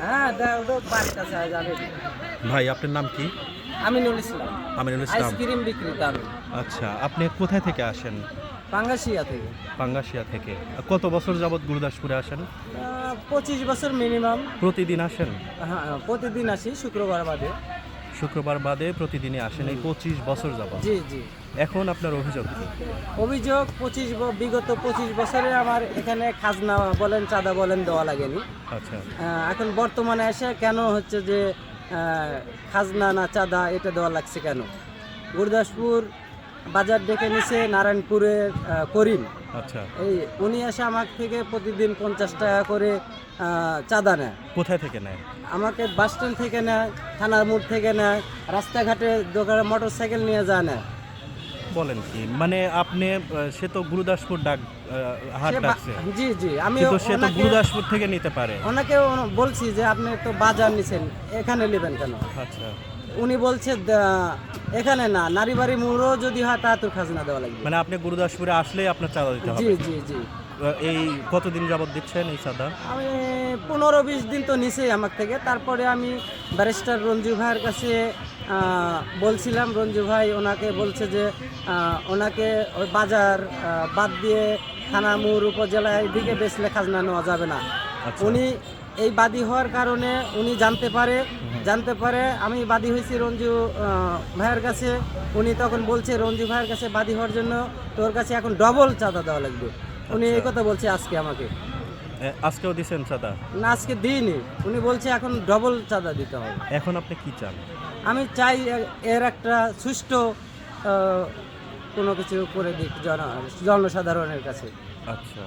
হ্যাঁ বাড়ির কাছে যাবে। ভাই আপনার নাম কি? আমিনুল ইসলাম। আমিনুল ইসলাম। আইসক্রিম বিক্রেতা আমি। আচ্ছা, আপনি কোথায় থেকে আসেন? পাঙ্গাশিয়া থেকে। পাঙ্গাশিয়া থেকে। কত বছর যাবৎ গুরুদাসপুরে আসেন? 25 বছর মিনিমাম। প্রতিদিন আসেন? হ্যাঁ, প্রতিদিন আসি শুক্রবার বাদে। শুক্রবার বাদে প্রতিদিনই আসেন এই 25 বছর যাবৎ? জি জি। এখন আপনার অভিযোগ কি? অভিযোগ বিগত 25 বছরে আমার এখানে খাজনা বলেন চাঁদা বলেন দেওয়া লাগেনি। আচ্ছা। এখন বর্তমানে এসে কেন হচ্ছে যে খাজনা না চাঁদা এটা দেওয়া লাগছে কেন? গুরুদাসপুর বাজার ডেকে নিছে নারায়ণপুরের করিম। আচ্ছা। এই উনি এসে আমার থেকে প্রতিদিন 50 টাকা করে চাঁদা নেয়। কোথায় থেকে নেয়? আমাকে বাস স্ট্যান্ড থেকে নেয়, থানার মোড় থেকে নেয়, রাস্তাঘাটে দোকানে মোটর সাইকেল নিয়ে যায় না। বলেন কি, মানে আপনি সে তো গুরুদাসপুর হাট ডাকছে। জি জি, আমি কিন্তু সে তো গুরুদাসপুর থেকে নিতে পারে। ওনাকে বলছি যে আপনি তো বাজার নিছেন, এখানে নেবেন কেন? আচ্ছা। উনি বলছে এখানে না, নারীবাড়ি মোড়ও যদি হয় তা তোর খাজনা দেওয়া লাগবে। মানে আপনি গুরুদাসপুরে আসলেই আপনার চাঁদা দিতে হবে? জি জি জি। এই কতদিন যাবত দিচ্ছেন এই চাঁদা? আমি 15-20 দিন তো নিছেই আমার থেকে। তারপরে আমি ব্যারিস্টার রঞ্জু ভাইয়ের কাছে বলছিলাম, রঞ্জু ভাই ওনাকে বলছে যে ওনাকে ওই বাজার বাদ দিয়ে থানা মোড় উপজেলায় দিকে বেচলে খাজনা নেওয়া যাবে না। আচ্ছা। উনি এই বাদী হওয়ার কারণে উনি জানতে পারে আমি বাদী হয়েছি রঞ্জু ভাইয়ের কাছে। উনি তখন বলছে রঞ্জু ভাইয়ের কাছে বাদী হওয়ার জন্য তোর কাছে এখন ডবল চাঁদা দেওয়া লাগবে। উনি এই কথা বলছে আজকে আমাকে। আজকেও দিছেন চাঁদা? না, আজকে দিইনি। উনি বলছে এখন ডবল চাঁদা দিতে হবে। এখন আপনি কি চান? আমি চাই এর একটা সুষ্ঠু কোনো কিছু করে দিক জনসাধারণের কাছে। আচ্ছা।